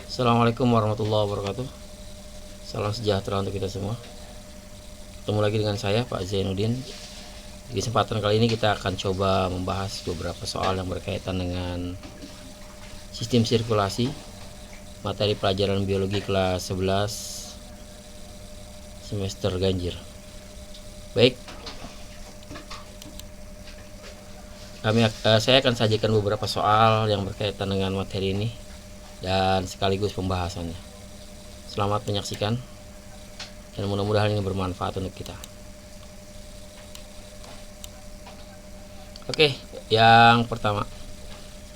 Assalamualaikum warahmatullahi wabarakatuh. Salam sejahtera untuk kita semua. Ketemu lagi dengan saya Pak Zainuddin. Di kesempatan kali ini kita akan coba membahas beberapa soal yang berkaitan dengan sistem sirkulasi, materi pelajaran biologi kelas 11 semester ganjil. Baik, saya akan sajikan beberapa soal yang berkaitan dengan materi ini dan sekaligus pembahasannya. Selamat menyaksikan dan mudah-mudahan ini bermanfaat untuk kita. Oke, yang pertama.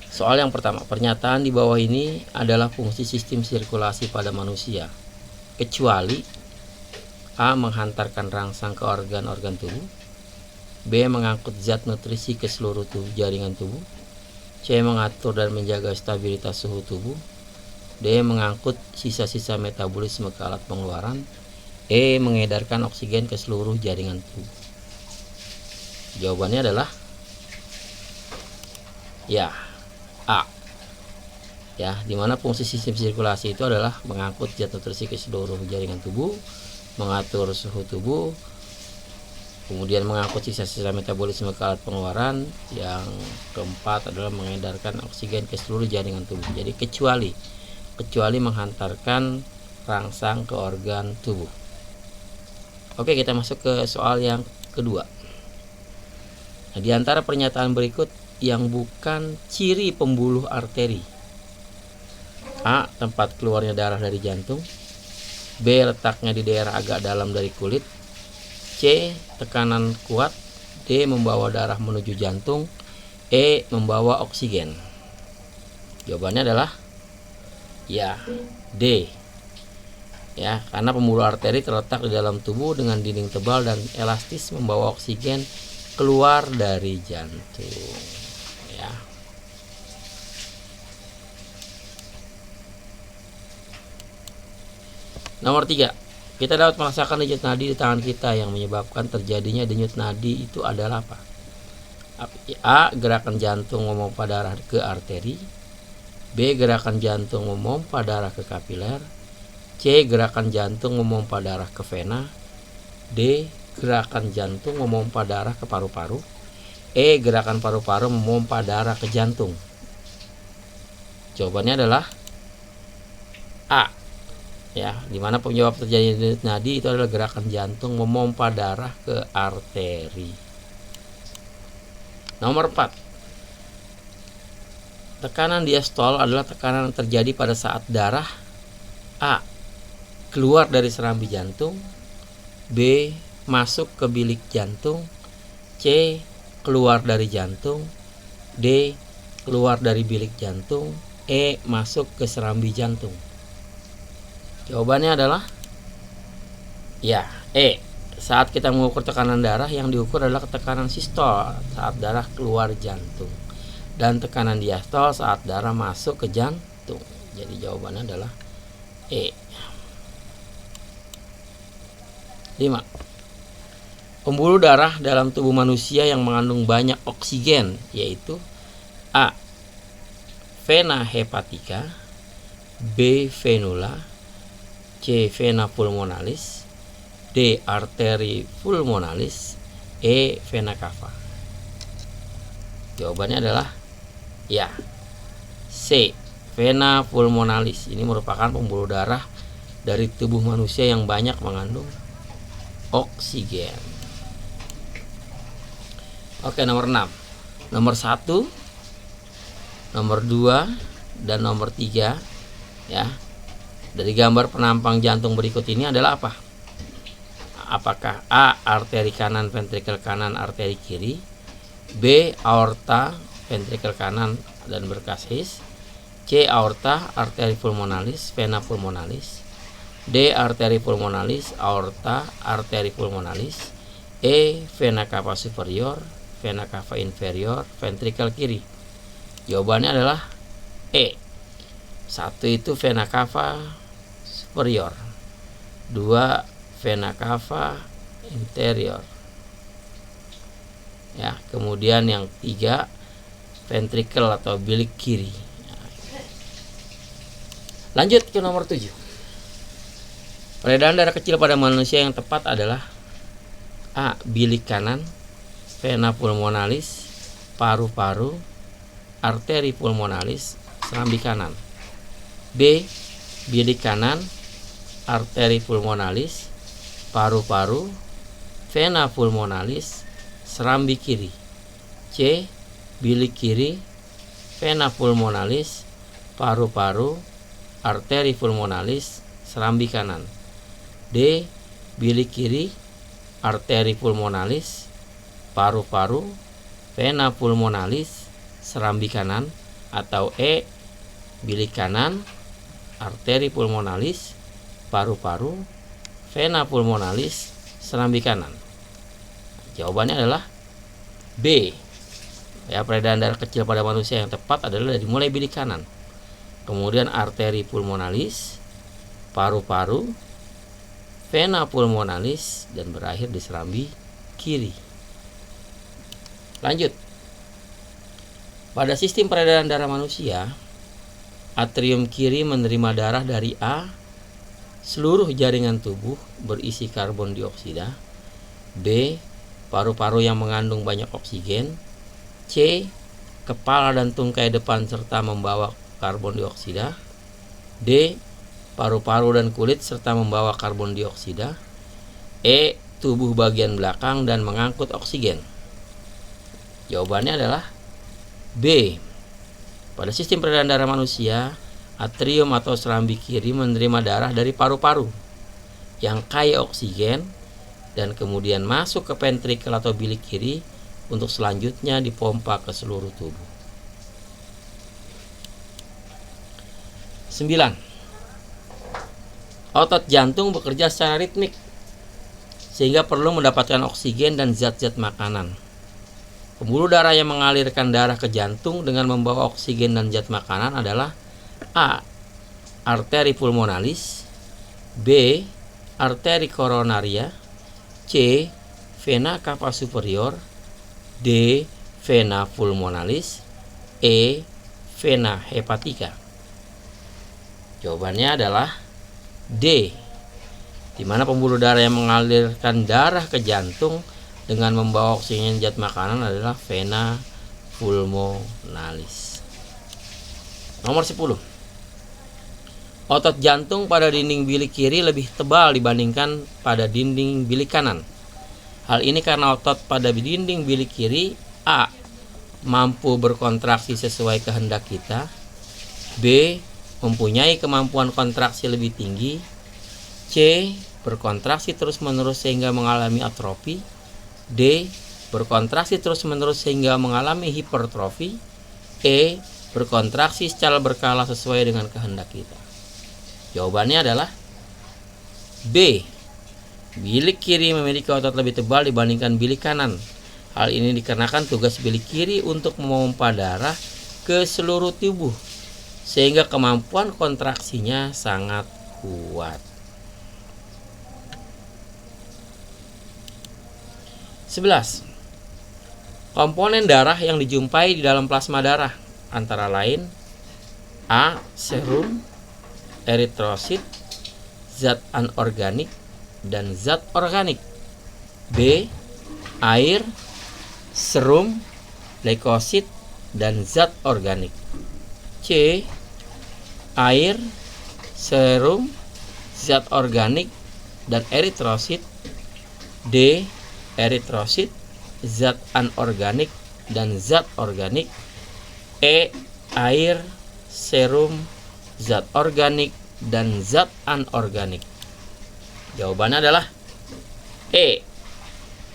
Soal yang pertama, pernyataan di bawah ini adalah fungsi sistem sirkulasi pada manusia, kecuali A. menghantarkan rangsang ke organ-organ tubuh, B. mengangkut zat nutrisi ke seluruh jaringan tubuh, C. mengatur dan menjaga stabilitas suhu tubuh, D. mengangkut sisa-sisa metabolisme ke alat pengeluaran, E. mengedarkan oksigen ke seluruh jaringan tubuh. Jawabannya adalah ya, A. Ya, dimana fungsi sistem sirkulasi itu adalah mengangkut zat nutrisi ke seluruh jaringan tubuh, mengatur suhu tubuh, kemudian mengangkut sisa-sisa metabolisme ke alat pengeluaran. Yang keempat adalah mengedarkan oksigen ke seluruh jaringan tubuh. Jadi kecuali menghantarkan rangsang ke organ tubuh. Oke, kita masuk ke soal yang kedua. Nah, di antara pernyataan berikut yang bukan ciri pembuluh arteri: A. tempat keluarnya darah dari jantung, B. letaknya di daerah agak dalam dari kulit, C. tekanan kuat, D. membawa darah menuju jantung, E. membawa oksigen. Jawabannya adalah ya, D. Ya, karena pembuluh arteri terletak di dalam tubuh dengan dinding tebal dan elastis membawa oksigen keluar dari jantung. Ya. Nomor 3. Kita dapat merasakan denyut nadi di tangan kita. Yang menyebabkan terjadinya denyut nadi itu adalah apa? A. gerakan jantung memompa darah ke arteri, B. gerakan jantung memompa darah ke kapiler, C. gerakan jantung memompa darah ke vena, D. gerakan jantung memompa darah ke paru-paru, E. gerakan paru-paru memompa darah ke jantung. Jawabannya adalah A. Ya, dimana penyebab terjadinya denyut nadi itu adalah gerakan jantung memompa darah ke arteri. Nomor 4. Tekanan diastol adalah tekanan yang terjadi pada saat darah A. keluar dari serambi jantung, B. masuk ke bilik jantung, C. keluar dari jantung, D. keluar dari bilik jantung, E. masuk ke serambi jantung. Jawabannya adalah ya, E. Saat kita mengukur tekanan darah, yang diukur adalah tekanan sistol saat darah keluar jantung dan tekanan diastol saat darah masuk ke jantung. Jadi jawabannya adalah E. 5. Pembuluh darah dalam tubuh manusia yang mengandung banyak oksigen yaitu A. vena hepatica, B. venula, C. vena pulmonalis, D. arteri pulmonalis, E. vena cava. Jawabannya adalah ya, C. vena pulmonalis. Ini merupakan pembuluh darah dari tubuh manusia yang banyak mengandung oksigen. Oke, nomor 6. Nomor 1, nomor 2, dan nomor 3 ya. Dari gambar penampang jantung berikut ini adalah apa? Apakah A. arteri kanan ventrikel kanan arteri kiri, B. aorta ventrikel kanan dan berkas His, C. aorta arteri pulmonalis vena pulmonalis, D. arteri pulmonalis aorta arteri pulmonalis, E. vena cava superior vena cava inferior ventrikel kiri. Jawabannya adalah E. 1 itu vena cava superior, 2 vena cava interior. Ya, kemudian yang 3 ventrikel atau bilik kiri. Lanjut ke nomor 7. Peredaran darah kecil pada manusia yang tepat adalah A. Bilik kanan, vena pulmonalis, paru-paru, arteri pulmonalis, serambi kanan. B. Bilik kanan, arteri pulmonalis, paru-paru, vena pulmonalis, serambi kiri. C. Bilik kiri, vena pulmonalis, paru-paru, arteri pulmonalis, serambi kanan. D. Bilik kiri, arteri pulmonalis, paru-paru, vena pulmonalis, serambi kanan. Atau E. Bilik kanan, arteri pulmonalis, paru-paru, vena pulmonalis, serambi kanan. Jawabannya adalah B. Ya, peredaran darah kecil pada manusia yang tepat adalah dari mulai bilik kanan, kemudian arteri pulmonalis, paru-paru, vena pulmonalis, dan berakhir di serambi kiri. Lanjut. Pada sistem peredaran darah manusia, atrium kiri menerima darah dari A. Seluruh jaringan tubuh berisi karbon dioksida. B. Paru-paru yang mengandung banyak oksigen. C. Kepala dan tungkai depan serta membawa karbon dioksida. D. Paru-paru dan kulit serta membawa karbon dioksida. E. Tubuh bagian belakang dan mengangkut oksigen. Jawabannya adalah B. Pada sistem peredaran darah manusia, atrium atau serambi kiri menerima darah dari paru-paru yang kaya oksigen dan kemudian masuk ke ventrikel atau bilik kiri untuk selanjutnya dipompa ke seluruh tubuh. 9. Otot jantung bekerja secara ritmik sehingga perlu mendapatkan oksigen dan zat-zat makanan. Pembuluh darah yang mengalirkan darah ke jantung dengan membawa oksigen dan zat makanan adalah A. Arteri pulmonalis, B. Arteri koronaria, C. Vena cava superior, D. Vena pulmonalis, E. Vena hepatica. Jawabannya adalah D, di mana pembuluh darah yang mengalirkan darah ke jantung dengan membawa oksigen zat makanan adalah vena pulmonalis. Nomor 10. Otot jantung pada dinding bilik kiri lebih tebal dibandingkan pada dinding bilik kanan. Hal ini karena otot pada dinding bilik kiri A. mampu berkontraksi sesuai kehendak kita, B. mempunyai kemampuan kontraksi lebih tinggi, C. berkontraksi terus-menerus sehingga mengalami atrofi, D. berkontraksi terus-menerus sehingga mengalami hipertrofi, E. berkontraksi secara berkala sesuai dengan kehendak kita. Jawabannya adalah B. Bilik kiri memiliki otot lebih tebal dibandingkan bilik kanan. Hal ini dikarenakan tugas bilik kiri untuk memompa darah ke seluruh tubuh, sehingga kemampuan kontraksinya sangat kuat. 11. Komponen darah yang dijumpai di dalam plasma darah antara lain A. Serum, eritrosit, zat anorganik, dan zat organik. B. Air, serum, leukosit, dan zat organik. C. Air, serum, zat organik, dan eritrosit. D. Eritrosit, zat anorganik, dan zat organik. E. Air, serum, zat organik, dan zat anorganik. Jawabannya adalah E,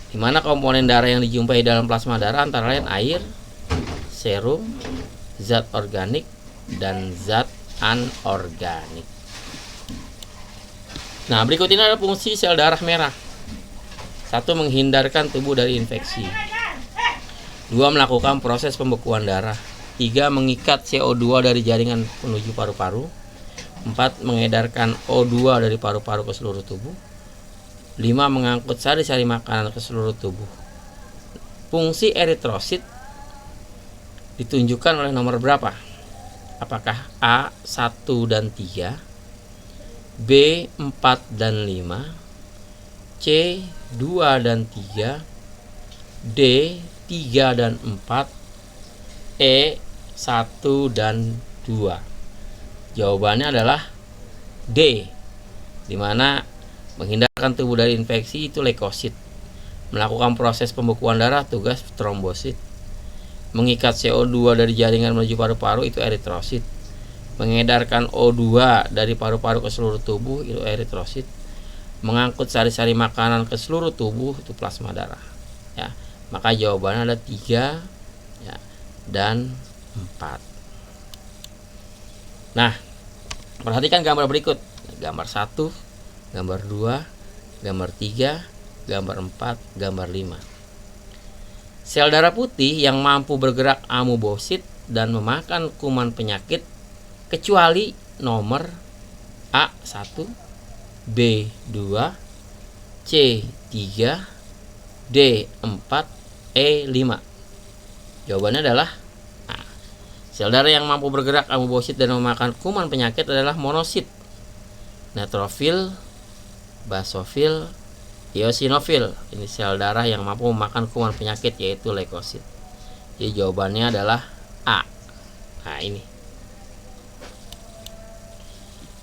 di mana komponen darah yang dijumpai dalam plasma darah antara lain air, serum, zat organik, dan zat anorganik. Nah, berikut ini adalah fungsi sel darah merah. 1. Menghindarkan tubuh dari infeksi. 2. Melakukan proses pembekuan darah. 3. Mengikat CO2 dari jaringan menuju paru-paru. 4. Mengedarkan O2 dari paru-paru ke seluruh tubuh. 5. Mengangkut sari-sari makanan ke seluruh tubuh. Fungsi eritrosit ditunjukkan oleh nomor berapa? Apakah A 1 dan 3, B 4 dan 5, C 2 dan 3, D 3 dan 4, E 1 dan 2. Jawabannya adalah D, dimana menghindarkan tubuh dari infeksi itu leukosit, melakukan proses pembekuan darah tugas trombosit, mengikat CO2 dari jaringan menuju paru-paru itu eritrosit, mengedarkan O2 dari paru-paru ke seluruh tubuh itu eritrosit, mengangkut sari-sari makanan ke seluruh tubuh itu plasma darah. Ya, maka jawabannya ada 3 ya, dan 4. Nah, perhatikan gambar berikut. Gambar 1, gambar 2, gambar 3, gambar 4, gambar 5. Sel darah putih yang mampu bergerak amubosit dan memakan kuman penyakit kecuali nomor A1, B2, C3, D4, E5. Jawabannya adalah A. Sel darah yang mampu bergerak amubosit dan memakan kuman penyakit adalah monosit, neutrofil, basofil, eosinofil. Ini sel darah yang mampu memakan kuman penyakit yaitu leukosit. Jadi jawabannya adalah A. Nah, ini.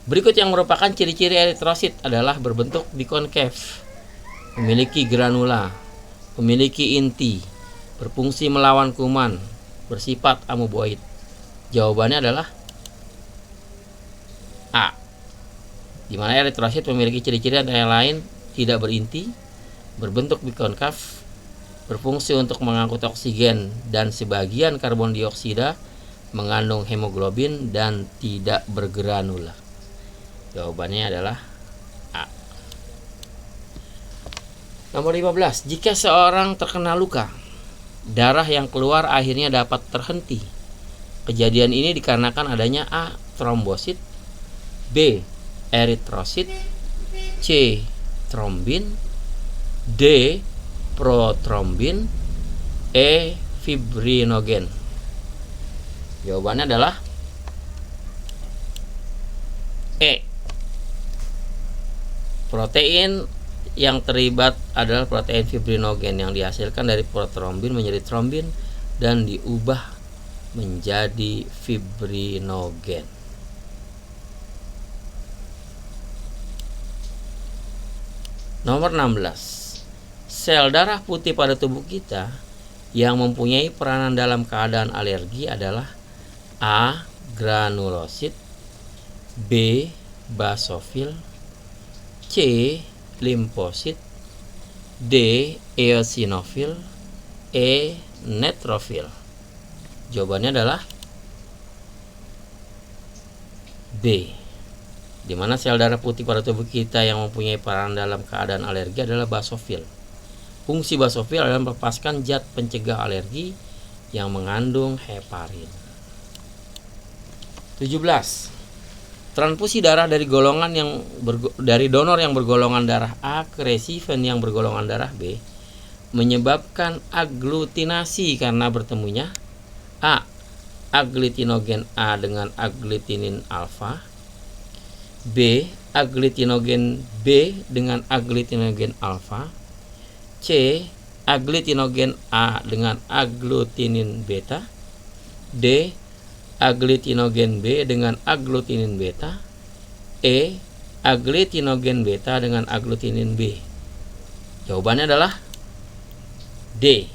Berikut yang merupakan ciri-ciri eritrosit adalah berbentuk bikonkave, memiliki granula, memiliki inti, berfungsi melawan kuman, bersifat amuboid. Jawabannya adalah A, di mana eritrosit memiliki ciri-ciri antara lain tidak berinti, berbentuk bikonkave, berfungsi untuk mengangkut oksigen dan sebagian karbon dioksida, mengandung hemoglobin dan tidak bergranula. Jawabannya adalah A. Nomor 15. Jika seorang terkena luka, darah yang keluar akhirnya dapat terhenti. Kejadian ini dikarenakan adanya A. trombosit, B. eritrosit, C. trombin, D. protrombin, E. fibrinogen. Jawabannya adalah E. Protein yang terlibat adalah protein fibrinogen yang dihasilkan dari protrombin menjadi trombin dan diubah menjadi fibrinogen. Nomor 16. Sel darah putih pada tubuh kita yang mempunyai peranan dalam keadaan alergi adalah A. granulosit, B. basofil, C. limfosit, D. eosinofil, E. neutrofil. Jawabannya adalah B, di mana sel darah putih pada tubuh kita yang mempunyai peran dalam keadaan alergi adalah basofil. Fungsi basofil adalah melepaskan zat pencegah alergi yang mengandung heparin. 17. Transfusi darah dari dari donor yang bergolongan darah A ke resipien yang bergolongan darah B menyebabkan aglutinasi karena bertemunya A. aglutinogen A dengan aglutinin alfa, B. aglutinogen B dengan aglutinogen alfa, C. aglutinogen A dengan aglutinin beta, D. aglutinogen B dengan aglutinin beta, E. aglutinogen beta dengan aglutinin B. Jawabannya adalah D.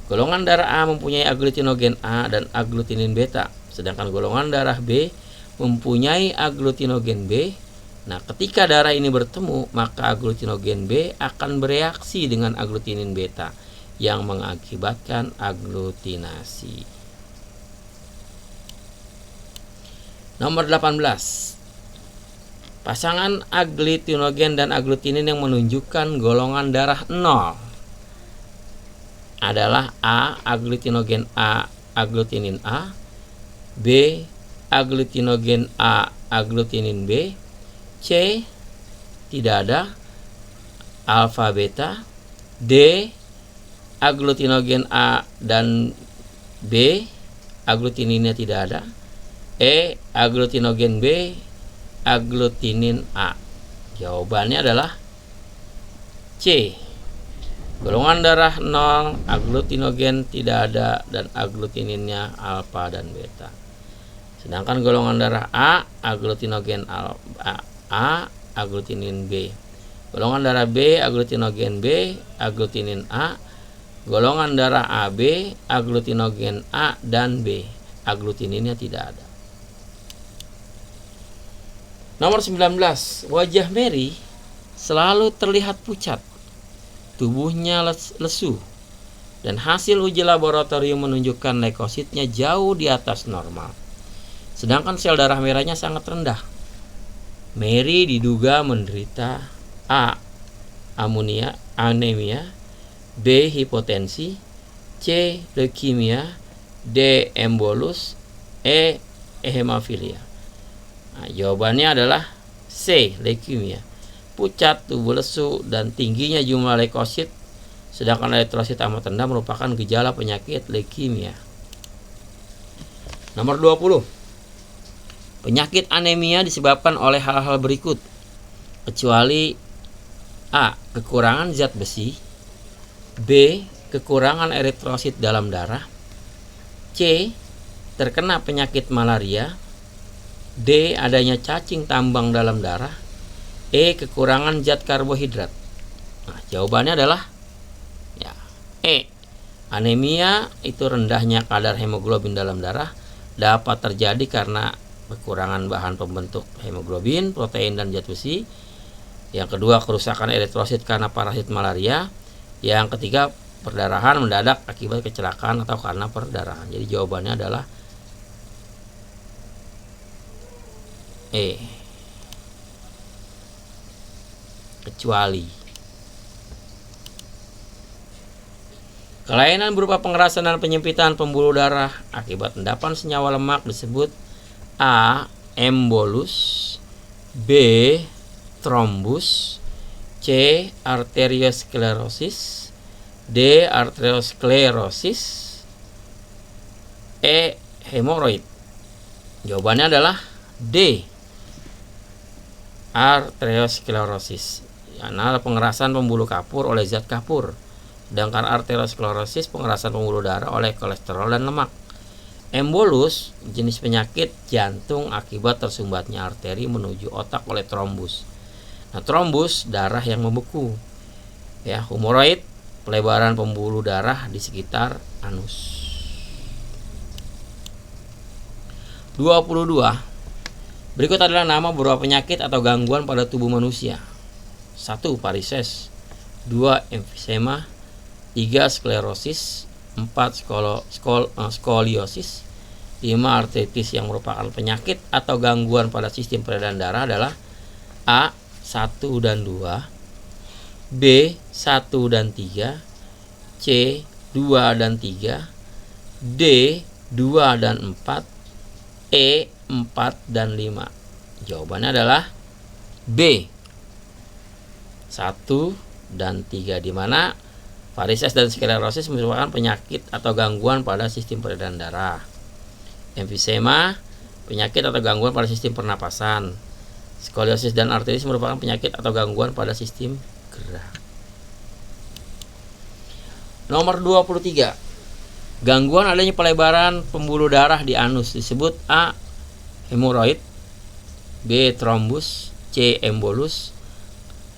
Golongan darah A mempunyai aglutinogen A dan aglutinin beta, sedangkan golongan darah B mempunyai aglutinogen B. Nah, ketika darah ini bertemu, maka aglutinogen B akan bereaksi dengan aglutinin beta yang mengakibatkan aglutinasi. Nomor 18. Pasangan aglutinogen dan aglutinin yang menunjukkan golongan darah 0 adalah A. aglutinogen A aglutinin A, B. aglutinogen A aglutinin B, C. tidak ada, alfa beta, D. aglutinogen A dan B, aglutininnya tidak ada, E. Aglutinogen B, aglutinin A. Jawabannya adalah C. Golongan darah 0, aglutinogen tidak ada dan aglutininnya alfa dan beta. Sedangkan golongan darah A, aglutinogen A, aglutinin B. Golongan darah B, aglutinogen B, aglutinin A. Golongan darah AB, aglutinogen A dan B. Aglutininnya tidak ada. Nomor 19, wajah Mary selalu terlihat pucat, tubuhnya lesu, dan hasil uji laboratorium menunjukkan leukositnya jauh di atas normal. Sedangkan sel darah merahnya sangat rendah. Mary diduga menderita A. anemia, B. hipotensi, C. leukemia, D. embolus, E. hemofilia. Nah, jawabannya adalah C. leukemia. Pucat, tubuh lesu, dan tingginya jumlah leukosit, sedangkan eritrosit amat rendah merupakan gejala penyakit leukemia. Nomor 20. Penyakit anemia disebabkan oleh hal-hal berikut, kecuali A. kekurangan zat besi, B. kekurangan eritrosit dalam darah, C. terkena penyakit malaria, D. adanya cacing tambang dalam darah, E. kekurangan zat karbohidrat. Nah, jawabannya adalah E. Anemia itu rendahnya kadar hemoglobin dalam darah dapat terjadi karena kekurangan bahan pembentuk hemoglobin, protein, dan zat besi. Yang kedua, kerusakan eritrosit karena parasit malaria. Yang ketiga, perdarahan mendadak akibat kecelakaan atau karena perdarahan. Jadi jawabannya adalah E. Kecuali. Kelainan berupa pengerasan dan penyempitan pembuluh darah akibat endapan senyawa lemak disebut A. embolus, B. trombus, C. arteriosklerosis, D. arteriosklerosis, E. hemoroid. Jawabannya adalah D. arteriosklerosis, karena pengerasan pembuluh kapur oleh zat kapur. Sedangkan arteriosklerosis pengerasan pembuluh darah oleh kolesterol dan lemak. Embolus jenis penyakit jantung akibat tersumbatnya arteri menuju otak oleh trombus. Nah, trombus darah yang membeku. Ya, hemoroid pelebaran pembuluh darah di sekitar anus. 22. Berikut adalah nama beberapa penyakit atau gangguan pada tubuh manusia. 1. Varises, 2. emfisema, 3. sklerosis, 4. skoliosis, 5. artritis. Yang merupakan penyakit atau gangguan pada sistem peredaran darah adalah A. 1 dan 2, B. 1 dan 3, C. 2 dan 3, D. 2 dan 4, E. 4 dan 5. Jawabannya adalah B. 1 dan 3, di mana varises dan sklerosis merupakan penyakit atau gangguan pada sistem peredaran darah. Emfisema penyakit atau gangguan pada sistem pernapasan. Skoliosis dan artritis merupakan penyakit atau gangguan pada sistem gerak. Nomor 23. Gangguan adanya pelebaran pembuluh darah di anus disebut A. hemoroid, B. trombus, C. embolus,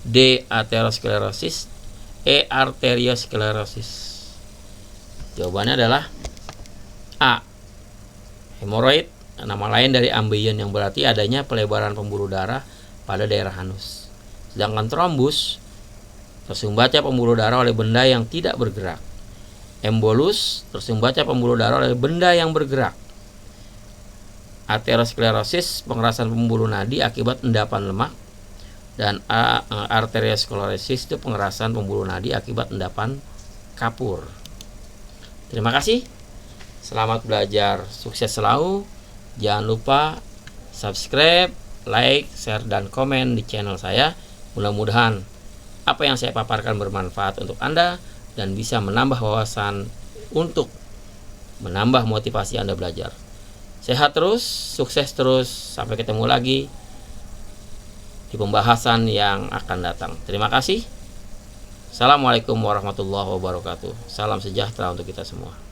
D. aterosklerosis, E. arteriosklerosis. Jawabannya adalah A. hemoroid, nama lain dari ambeien yang berarti adanya pelebaran pembuluh darah pada daerah anus. Sedangkan trombus tersumbatnya pembuluh darah oleh benda yang tidak bergerak. Embolus tersumbatnya pembuluh darah oleh benda yang bergerak. Aterosklerosis pengerasan pembuluh nadi akibat endapan lemak, dan arteriosklerosis itu pengerasan pembuluh nadi akibat endapan kapur. Terima kasih. Selamat belajar. Sukses selalu. Jangan lupa subscribe, like, share, dan komen di channel saya. Mudah-mudahan apa yang saya paparkan bermanfaat untuk Anda dan bisa menambah wawasan untuk menambah motivasi Anda belajar. Sehat terus, sukses terus, sampai ketemu lagi di pembahasan yang akan datang. Terima kasih. Assalamualaikum warahmatullahi wabarakatuh. Salam sejahtera untuk kita semua.